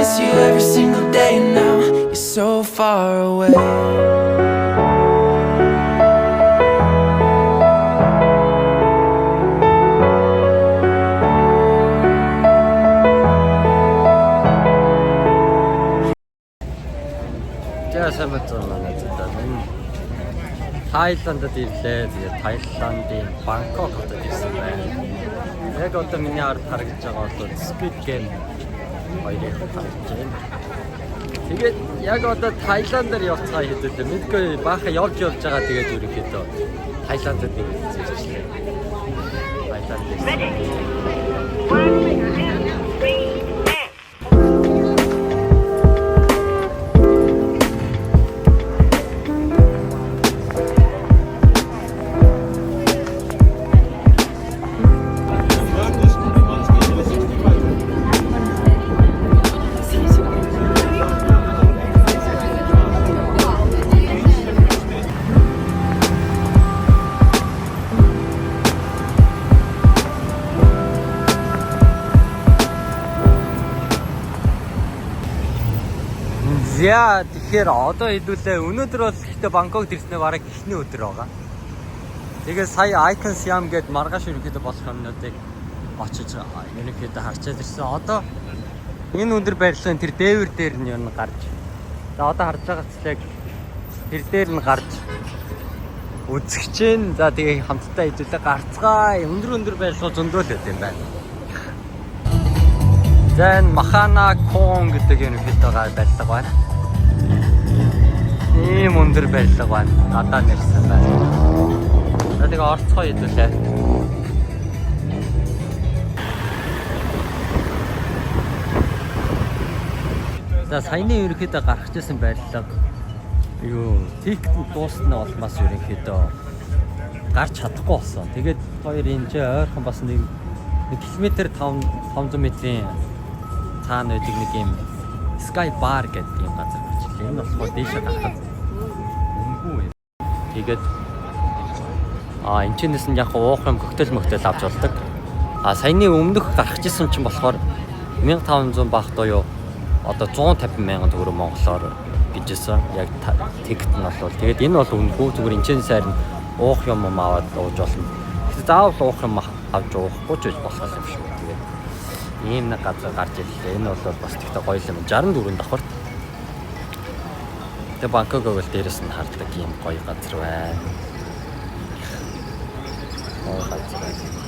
miss you every single day, and now you're so far away. сайн байна надад. Энэ Таиландд ирлээ. Тэгээд Таиландын Бангкок хотод ирсэн байна. Яг одоо миний ард харагдаж байгаа бол Squid Game хоёрыг харж байна. Тэгээд яг одоо Таиландаар явцгаа хэдүүлээ. Мэдгүй баахан явж байгаа. Тэгээд ерөнхийдөө Таиландд ирчихлээ. Таиланд яа тэгэхээр одоо хэлүүлээ өнөөдөр бол ихтэй Бангкок ирснээр бараг эхний өдөр байгаа. Тэгээд сая Icon Siam гээд маргааш ерөнхийдөө болох юмнуудыг очиж ерөнхийдөө харчаад ирсэн. Одоо энэ өндөр байрлалын тэр дээвэр дээр нь юу гарч. За одоо харж байгаа цэцлэг тэр дээр нь гарч үзэж чинь. За тэгээ хамтдаа хэдүүлээ гарцгаа өндөр байрлал зөндөө л байт юм байна. Зэн Махана Кон гэдэг ерөнхийдөө байрлал байна. Ийм өндөр байрлал байна. Надаа нэрсэн байна. За тэгээ орцгоо хэдүүлээ. За саяны ерөнхийдөө гарах гэсэн байрлал юу TikTok дуусна болмаас ерөнхийдөө гарч чадахгүй болсон. Тэгээд хоёр энэ ойрхон бас 1 км 500 метрийн цаана байдаг нэг юм Sky Bar гэдэг юм газар бичлээ. Энэ болохоор дээшээ гарахад үнгүй. Тэгээд энэчнээс нь яг уух юм коктейл авч болдог. Саяны өмнөх гарах гэсэн чинь болохоор 1500 багтаа юу одоо 150 мянган төгрөг монголоор гэжсэн. Яг тикет нь бол тэгээд энэ бол үнгүй зүгээр энэчнээс харин уух юм аваад ууж болно. Гэхдээ заавал уух юм авч уухгүй ч болох юм шиг. Тэгээд ийм нэг газар гарч ирлээ. Энэ бол бас тэгтээ гоё юм. 64 давхар. Тэгээ Бангкок бол дээрээс нь хардаг ийм гоё газар байна. Гоё газар байна.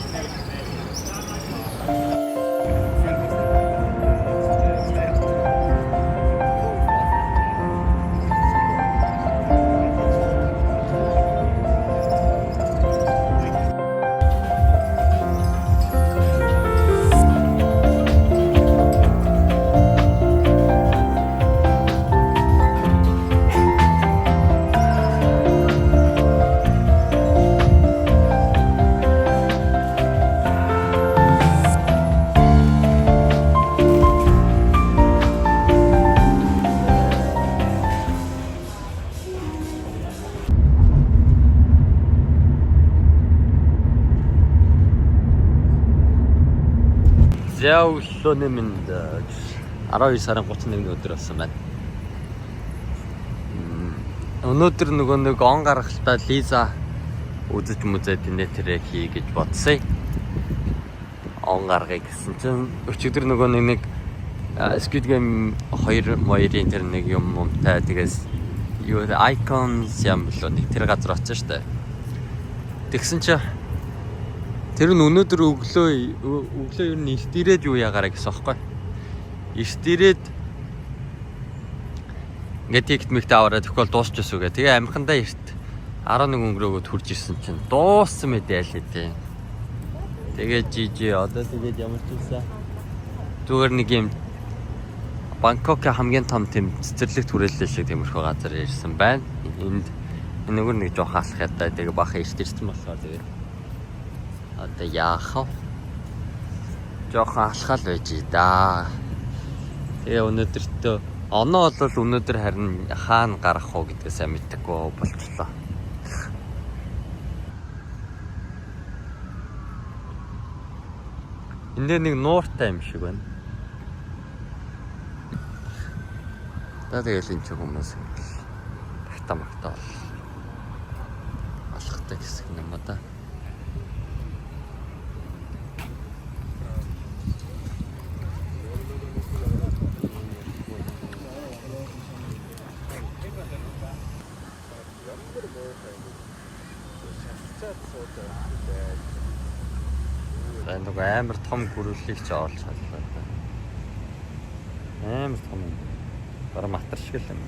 Өглөөний минь 12 сарын 31-ний өдөр болсон байна. Өнөөдөр нөгөө нэг он гаргалтаа Лиза үзэж мүзээд нэтэрээ хий гэж бодсоё. Он гаргая гэсэн чинь өчигдөр нөгөө нэг Squid Game 2 моёрын тэр нэг юмтай тэгээс юу Icon Siam болоо нэг тэр газар очсон шүү дээ. Тэгсэн чинь тэр нь өнөөдөр өглөө ер нь эрт ирээд юу ягаараа гэсэн аахгүй. Эрт ирээд ингээд тикет мэгтэй аваараа тэгвэл дуусчихсан үгээ. Тэгээ амхандаа эрт 11 өнгөрөөгөө хурж ирсэн чинь дууссан мэт ял хэдэ. Тэгээ жижи одоо тэгээд ямар ч үсэ зүгээр нэг юм Бангкокийн хамгийн том тэм цэцэрлэгт хүрээлэл шиг тиймэрхүү газар ирсэн байна. Энд нөгөө нэг жоох алах ядаа тэгээ баха эрт ирсэн болохоор тэгээ одоо яах вэ? Жохон алхаал байж да. Тэгээ өнөөдөртөө оноо бол өнөөдөр харин хаана гарах уу гэдгээ сайн мэддэггүй болчихлоо. Энд нэг нууртай юм шиг байна. За тэгэл энэ ч хүмүүс магтаа алхахтай хэсэг юм ба да. Нэг амар том гөрүүлийг ч оолж чадлаа. Амар том юм. Бараг матар шиг л юм.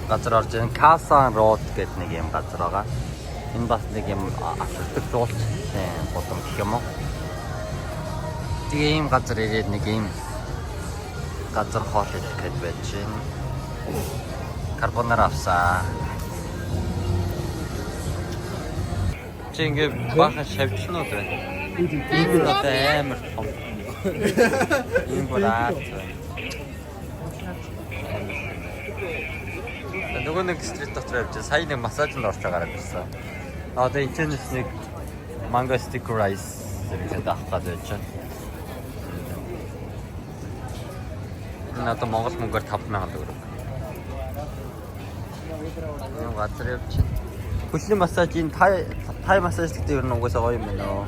Газар орж байгаа Касан Road гэдэг нэг юм газар байгаа. Энэ бас нэг юм авчирдаг жуулч болон гэх юм уу. Тэгээ ийм газар ирээд нэг ийм газар хоол идэх гэж байж байна. Карбонара авсаа. Чи ингээ баахан шавьчнууд байна. Энэ одоо амар том. Ийм болоод байна. Нөгөө нэг стрит дотор явж сая нэг массажинд орж байгаараа ирсэн. Одоо энэ ч нэг манго стик райс зэрэг авах гэж байна. Энэ одоо Монгол мөнгөөр 5,000 төгрөг. Энэ газар явж байна. Хөшлийн массаж энэ тай массаж гэдэг ер нь угаасаа гоё юм байна оо.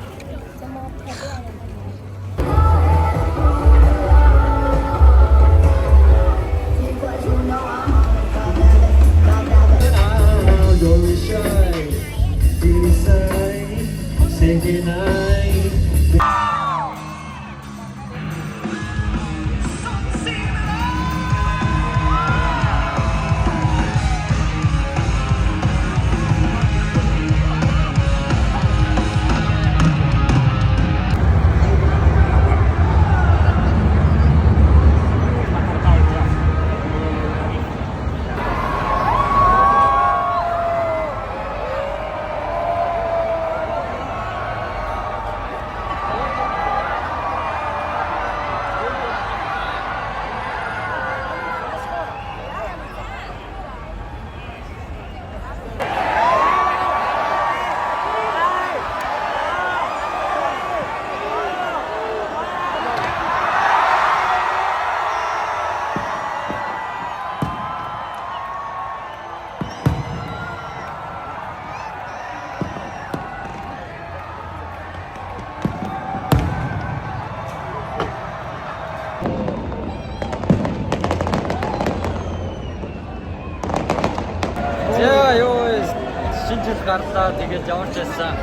Гарлаа тэгээд явж байсан.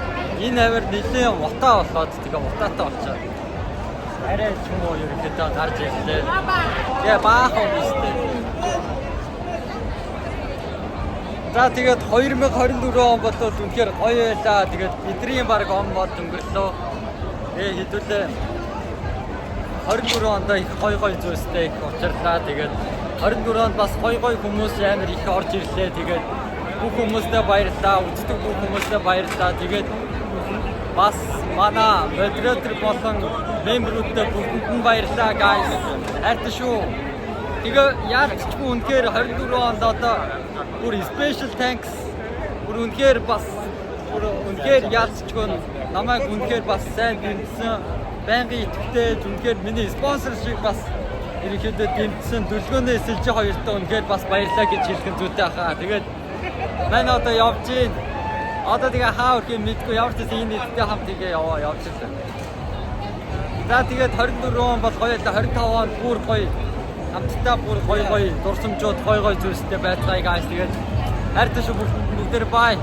Энэ авир нэлээд утаа болоод тэгээ утаатай болчиход. Арай ч юм уу ерөнхийдөө гарч ирлээ. Тэгээ баахан үстэй. За тэгээд 2024 он болоод үнэхээр гоё байлаа. Тэгээд бидний баг он бол өнгөрлөө. Тэгээ хэдүүлээ 24 онд их гоё зүйлстэй их учрлаа. Тэгээд 24 онд бас гоё хүмүүс амар их орж ирлээ. Тэгээд бүх хүмүүстээ баярлалаа. Үздэг бүх хүмүүстээ баярлалаа. Тэгээд бас манай модератор болон мемберүүдтэй бүгдэнд нь баярлалаа guys. Хайртай шүү. Тэгээ яалтчгүй үнэхээр 24 онд одоо бүр special thanks. Бүр үнэхээр бас бүр үнэхээр яалтчгүй намайг үнэхээр бас сайн бэлдсэн. Байнгын идэвхтэй үнэхээр миний спонсор шиг бас ерөнхийдөө дэмжсэн дүлгөөнөө эсэлж хоёртоо үнэхээр бас баярлалаа гэж хэлэх нь зүйтэй хаа. Тэгээд мань одоо явж гин. Одоо тэгээ хаа өрх юм мэдгүй ямар ч энэ эдтэй хамт тэгээ явж ирлээ. За тэгээд 24 он бол гоё л 25 он бүр гоё хамтдаа бүр гоё дурсамжууд гоё зүйлстэй байцгаая guys. Тэгээд хайртай шүү бүгдээр бай.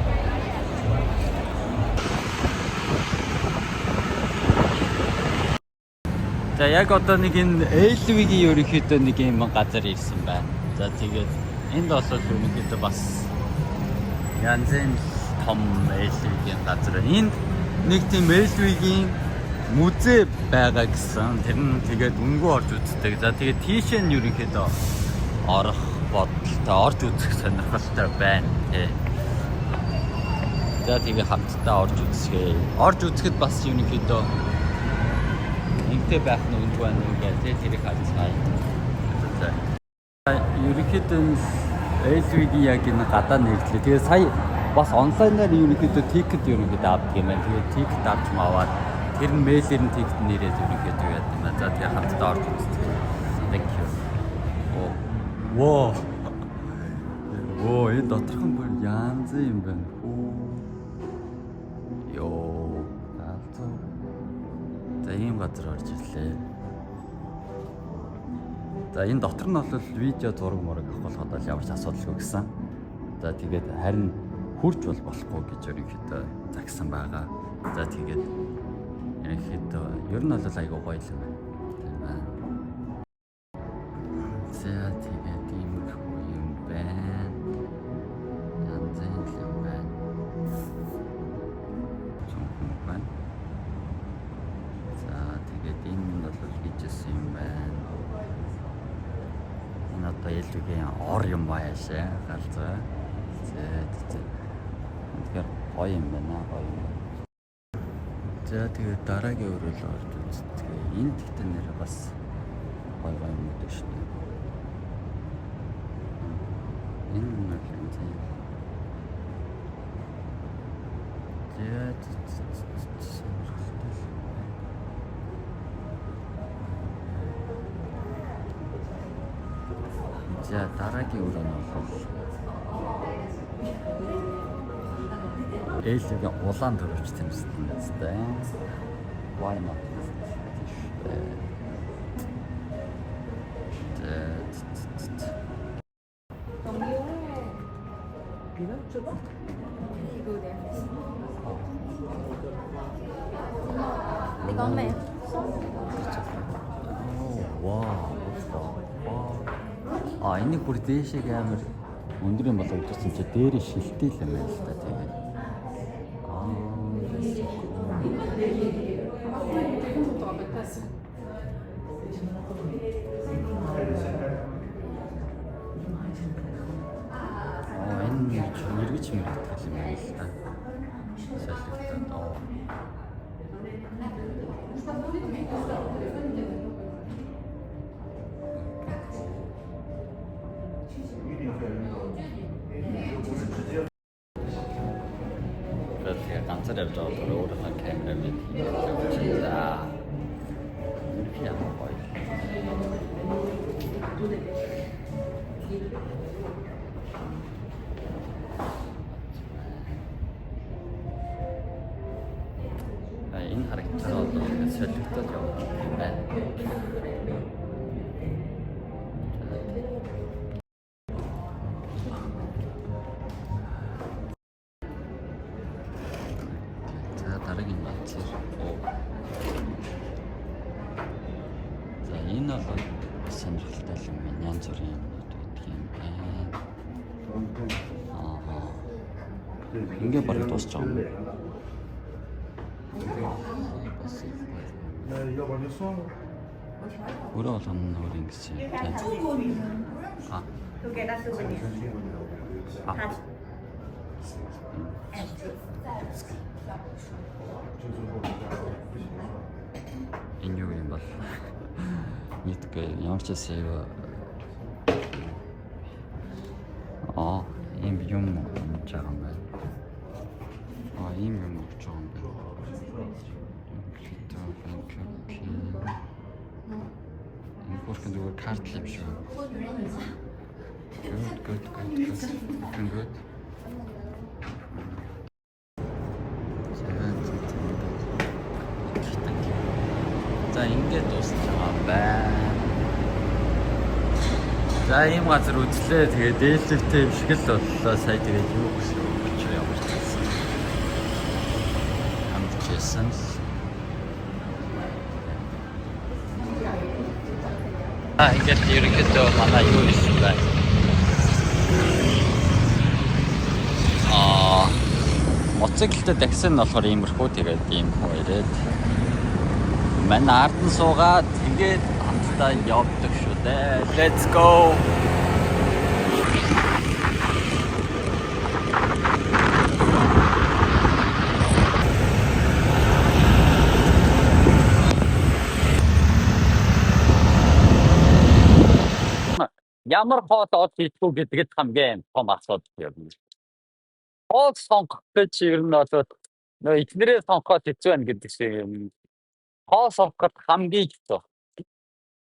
За яг одоо нэг энэ Элвигийн ерөнхийдөө нэг юм газар ирсэн байна. За тэгээд энд бол ерөнхийдөө бас янзын том Элвигийн газар. Энд нэг тийм Элвигийн музей байгаа гэсэн. Тэр нь тэгээд өнгөө орж үздэг. За тэгээд тийшээ нь ерөнхийдөө орох бодолтой орж үзэх сонирхолтой байна. За За тэгээ хамтдаа орж үзье. Орж үзэхэд бас ерөнхийдөө энтэй байх нь үнд байна уу гэх тэ тэрийг харцгаая. За. Ерөнхийдөө LV-ийн яг энэ гадаа нэрлэлээ. Тэгээ сая бас онлайнаар ерөнхийдөө тикет ерөнхийдөө авдаг юм байна. Тэгээ тикет авч маваад тэр нь мэйлээр нь тикет нэрээд ерөнхийдөө яд юм байна. За тэгээ хамтдаа орж үзье. Thank you. Оо. Оо, энэ доторхон бүр янз юм байна. Йоо. За ийм газар орж ирлээ. За энэ дотор нь бол видео зураг мураг авах болоход бол ямар ч асуудалгүй гэсэн. За тэгээд харин хурж болохгүй гэж ерөнхийдөө загсан байгаа. За тэгээд ерөнхийдөө ер нь бол айгуу гоё юм байна. Тийм байна. За тэгээд иймэрхүү юм байна. Янз юм байна. Цонхон байна. За тэгээд энэ бол хийжсэн юм байна. Энэ одоо ялвгийн ор юм байшаа галзаа. За тэгэхээр гоё юм байна, гоё юм. За тэгээд дараагийн өрөөл орж үзтгээ. Энэ тэгтэн нэр бас гоё гоё юм дээ шүү дээ. Энэ нь л юм. За дараагийн өрөө нь бол ээлгийн улаан төрөвч тэмцэлтэй юм зү. Why not? Đi con mẹ. Энийг бүр дээшээ амар өндөр юм болоо утсан чи дээрээ шилтэй л юм байна л та тэгээд. Энэ эргэж мэрэгдэх юм байна л та. Солигдоод. ганцаар явж байгаа бол өөрийнхөө камера мэд хийгээд за. Яа гоё. Энэ харагдсан одоо солигдоод явах юм байна. Дараагийн бацэр. За энэ бол сонирхолтой юм байна. Янз бүрийн юмнууд байдаг юм байна. Ингээ бараг дуусч байгаа юм. Өөрөө болгоно өөр ингэсэн юм тийм. Энэ юу юм бол мэдгүй ямар ч сэв ийм юм болж байгаа юм байна. Ийм юм болж байгаа юм байна. Энэ бүрхэн зүгээр карт юм шиг. Good. За ингээд дуусч байгаа байна. За ийм газар үзлээ. Тэгээд дээлтэй юм шиг л боллоо. Сая тэгээд юу гэсэн өгч явж байсан. Хамтжсэн. Ингээд ерөнхийдөө манай юу хийсэн бэ? Моцикл такси нь болохоор иймэрхүү тэгээд ийм хөө ирээд манай ард нь суугаад тэгээд хамтдаа явдаг шүү дээ. Let's go. Ямар хоол олж идэх гэдэгт хамгийн том асуудал юм. Хоол сонгох гэж ер нь бол нөө эднэрээ сонгоход хэцүү байна гэдэг шиг юм. Хоол сонгоход хамгийн хэцүү.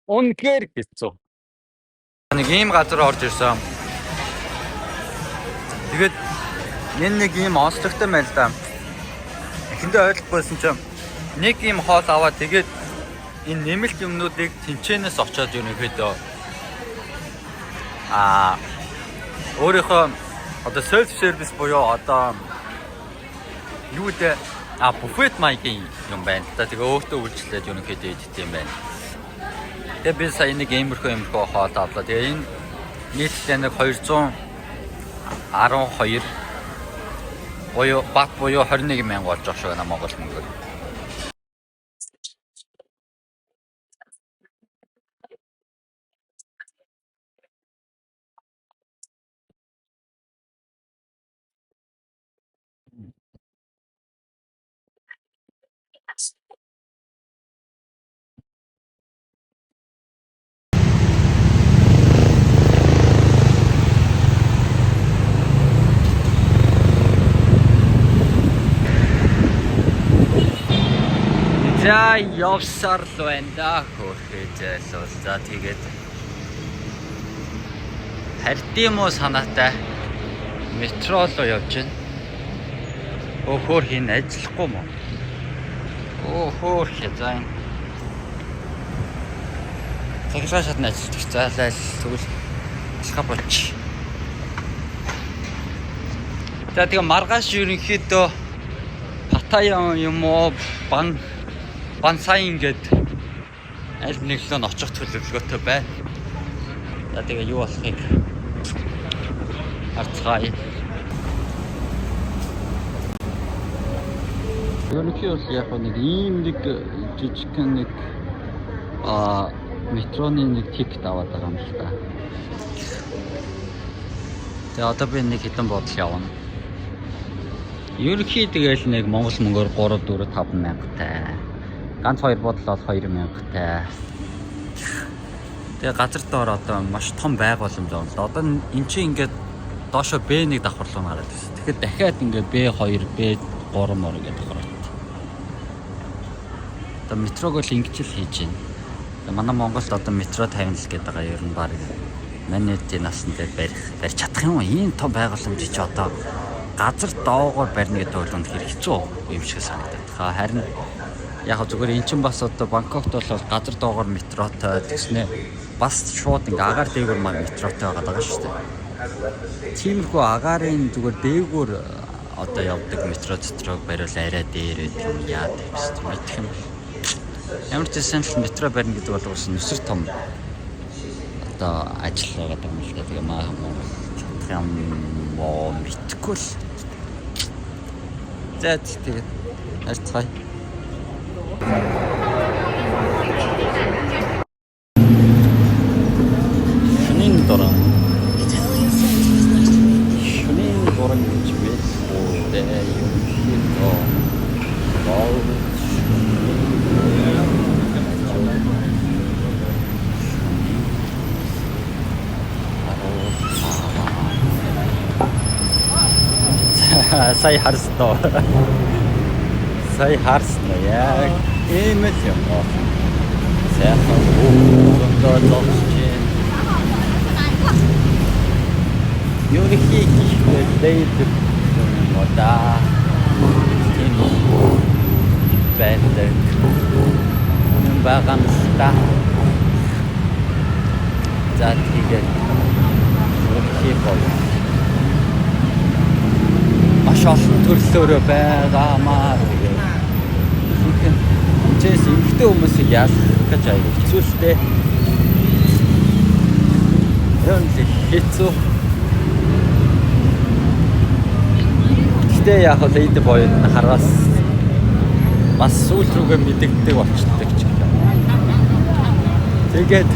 Үнэхээр хэцүү. Нэг ийм газар орж ирсэн. Тэгээд нэг ийм онцлогтой байл та. Эхэндээ ойлгохгүйсэн чинь нэг ийм хоол аваад тэгээд энэ нэмэлт юмнуудыг тэнцэнээс очоод ерөнхийдөө өөрийнхөө одоо self service буюу одоо юу дээ буфет маягийн юм байна. Тэгээ өөртөө үйлчлээд ерөнхийдөө идэх юм байна. Тэгээ би сая нэг иймэрхүү хоол авлаа. Тэгээ энэ нийтдээ нэг 212 буюу бат буюу 21,000 болж байгаа шүү Монгол мөнгөөр. За явсаар л байна да хөөхөө зайлуул. За тэгээд хардимоо санаатай метро руу явж байна. Хөөхөр хин ажиллахгүй мó. Хөөхөр хязайн. Цагаан шатны ажилтг зайлал тэгвэл скапоч. За тэгээ маргааш ерөнхийдөө Паттайя юм уу Бансай ингээд аль нэглөө нь очих төлөвлөгөөтэй байна. За тэгээ юу болохыг харцгаая. Ерөнхийдөө яг нэг ийм нэг жижигхэн нэг метроны нэг тикет аваад байгаа юм л та. Тэгээ одоо би нэг хэдэн бодол явна. Ерөнхийдөө тэгэл нэг монгол мөнгөөр 3 4 5 мянгатай. Ганц 2 бодол бол 2 мянгатай. Тэгээ газар дээр одоо маш том байгууламж байна. Одоо эн чинь ингээд доошо Б1 давхарлуу гараад байна. Тэгэхээр дахиад ингээд Б2, Б3 мөр гэдэг давхарлаа. Одоо метрог л ингэж л хийж байна. Манай Монголд одоо метро тавина л гэдэг байгаа ер нь баг манайдын насн дээр барьж чадах юм. Ийм том байгууламж чи одоо газар доогоор барьна гэдэг бол үнэхээр хэцүү юм шиг санагдаад. Харин яг зүгээр эн чинь бас одоо Бангкокт бол газар доогоор метротой тэгснэ бас шууд ингээ агаар дээгүүр метротой байгаа шүү дээ. Тиймэрхүү агаарын зүгээр дээгүүр одоо явдаг метро дотроо бариул арай дээр юм яа гэсэн мэдэх юм. Ямар ч гэсэн л метро барьна гэдэг бол бас нүсэр том одоо ажил байгаа юм л гэдэг юм аа. Чадах юм оо мэдгүй л. За тэгээд харцгаая. Шунийн дороо. Шунийн дороо гэж байна. Юу хийх сая харснаа. Сая харснаа яг ийм л юм аа. Сайхан өндөө зогсож. Юу хийх вэ? Дэйд мода. Тийм бэндэг. Багамста. За тэгээд юу хийх вэ? Маш олон төрлөөр байгаамаа тэгээд ихэнх чэс эмхтэй хүмүүсийг ялах гэж аяг хэцүүлтэй. Ер нь хэцүү. Гэтэ яг л эд боёд хараас бас сүүл рүүгээ мэдэгддэг болчихдаг ч юм. Тэгээд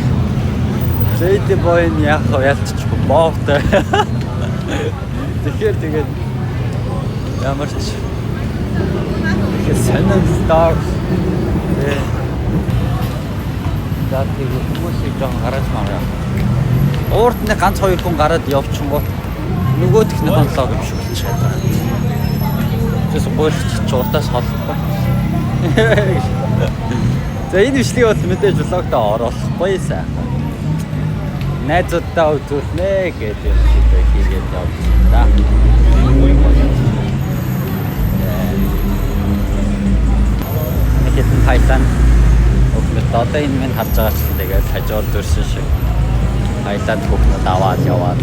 эд боён яг ялцчих боовтой. Тэгэхээр ямар ч их сонирхолтой. За тэгээд хүмүүсийг жоо гараж мараа. Уурд нэг ганц хоёр хүн гараад явчихгоо нөгөөх нь хонлоо юм шиг болчиход байна. Тэс гойлч урдаас холхгүй. За энэ бичлэгийг бол мэдээж влогт оруулахгүй сайхан. Найзуудтай үзүүлнэ гэдэг юм хийгээд явлаа. Нэгэн Таиланд өгнөд одоо энэ минь харж байгаа ч тэгээд хажуур дөрсөн шиг Таиланд хөгнөд аваад яваад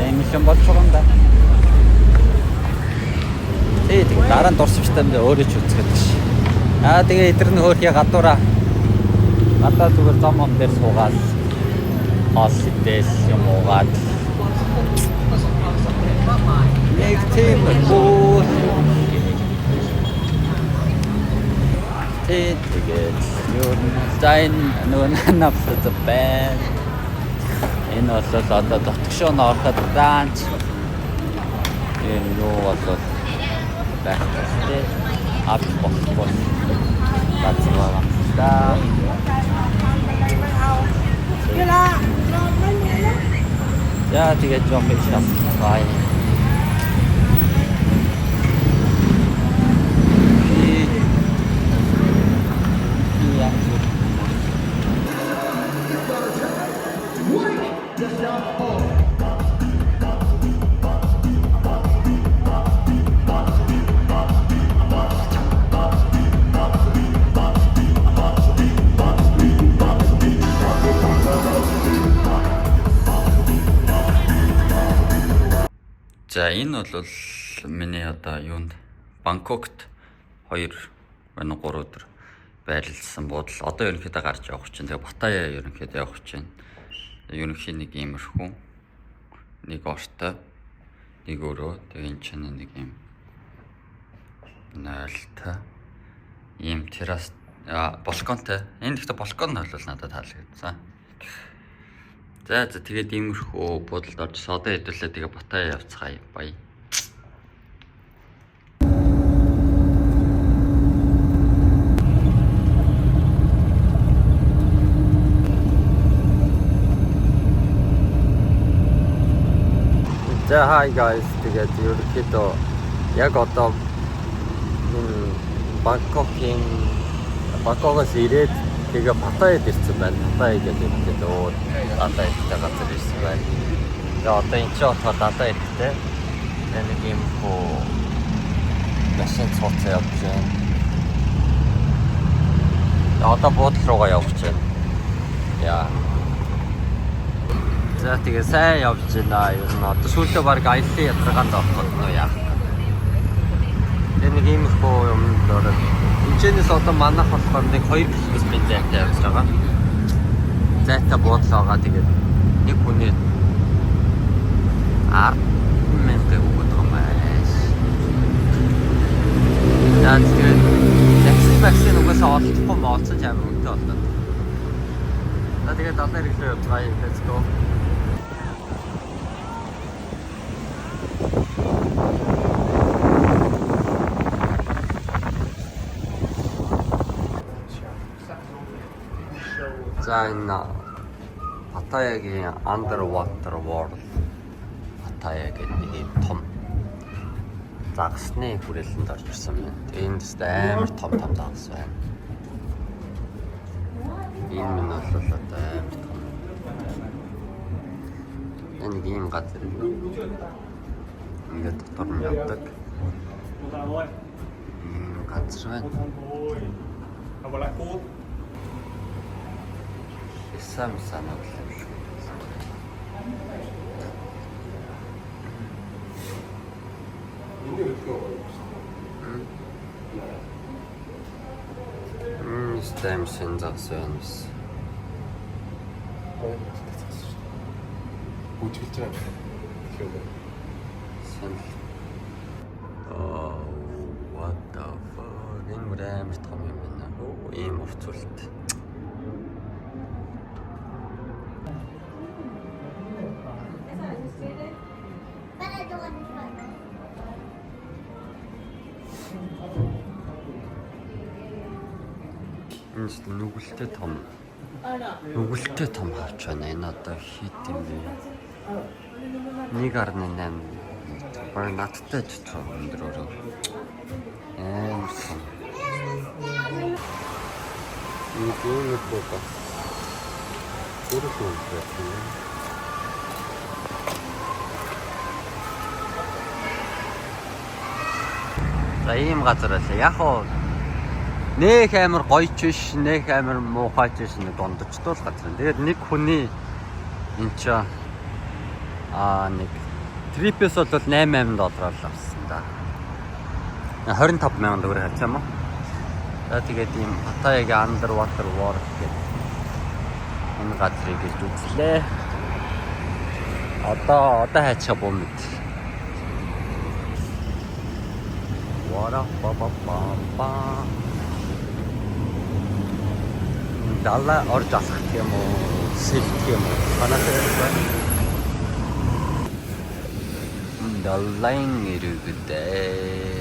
эмисэн болж байгаа юм да. Тэгээд дараа нь дурсамжтай өөрөө ч үзэхэд ш. Тэгээ эдгээр нь хөөрхий гадуураа гадаа зүгээр зам он дээр суугаад хоол идэл юм уугаад нэг тийм үү тэгээд юу зайн нөгөө навсад байн энэ бол одоо дотгошоо ороход даанч энэ юу бол байх хэрэгтэй авч болохгүй бацваа за тэгээд жоох их шалтгаан За энэ бол миний одоо юунд Бангкокт 2 3 өдөр байрлалсан буудал. Одоо ерөнхийдөө гарч явах чинь. Тэгээ Паттайя ерөнхийдөө явах чинь. Ерөнхий нэг иймэрхүү нэг ортой нэг өрөө. Тэгээ энэ чинь нэг юм 0-тай ийм террас балконтой. Энэ ихтэй балкон нь бол надад таалагдсан. За тэгээд иймэрхүү буудалд орж содо хэдүүлээ тэгээ Паттайя явцгаая бая. За hi guys, тэгээд ерөнхийдөө яг одоо Бангкокоос ирээд тэгээ Паттайяд ирсэн байна. Паттайя гэдэг нь өөр дандаа ихтэй газар ирсэн байна. Тэгээ одоо энэ ч болохоор дандаа ихтэй. Нэг юм хөө машин цуцаа явж байна. Одоо буудлын руугаа явж байна. Яа. За тэгээ сайн явж байна. Ер нь одоо сүүлдээ баг аяллаа ядаргаанд орох нь яах. Тэгээ нэг юм хөө юм дөрөв. Энэчнээс одоо манайх болохоор нэг 2 км зайтай явж байгаа. Зайтай буудлаа байгаа. Тэгээд нэг хүний 10,000 өгөх юм байна. За тэгээд такси угаасаа олдохгүй моолцож амар үнэтэй боллоо. За тэгээд одоо ирэхлээр явж байгаа юм. Let's go. За энэ Паттайягийн Underwater World Паттайя гэдэг нэг юм том загасны хүрээлэнд орж ирсэн байна. Энд амар том загас байна. Энэ минь бол одоо амар том. Энэ ийм газар ингээд дотор нь явдаг. Ийм газар байна. Сам санаад л юм шиг. Стэм сензацияс. Үжилж байгаа. Сэн. What the fuck? Энэ амар том юм байна. Ийм урцуулт. Энэ ч нүгэлтэй том. Нүгэлтэй том хавч байна. Энэ одоо хит юм бэ? 1.8 бар надтай ч цоо өндрөөрөө. Амар том. Нэг юм боо. Өөрөөр хэлбэл за ийм газар байлаа. Яг уу нэх амар гоёч биш, нэх амар муухайч биш, нэг дундчтол газар. Тэгээд нэг хүний энэ ч нэг трипээс бол $8,000 авсан да. 25,000 төгрөг харьцаа юм уу? За тэгээд ийм Паттаягийн Underwater World гэдэг энэ газрыг гэж үзлээ. Одоо хайчих бом мэд. Далаа орж алах юм уу? Сэлдэх юм уу? Санаатай байна. Далайн иргэдээ.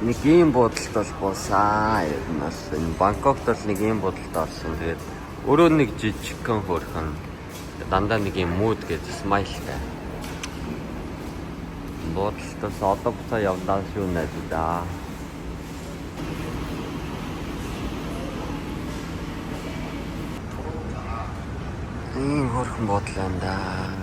Нэг ийм бодолд бол босаа. Ер нь бас энэ Бангкокт бол нэг ийм бодолд орсон. Тэгээд өөрөө нэг жижигхэн хөөрхөн дандаа нэг ийм mood гэдэг smile-тай. Бодолтоос одоо буцаа явлаа шүү найзаа. Хөөрхөн бодол энэ да.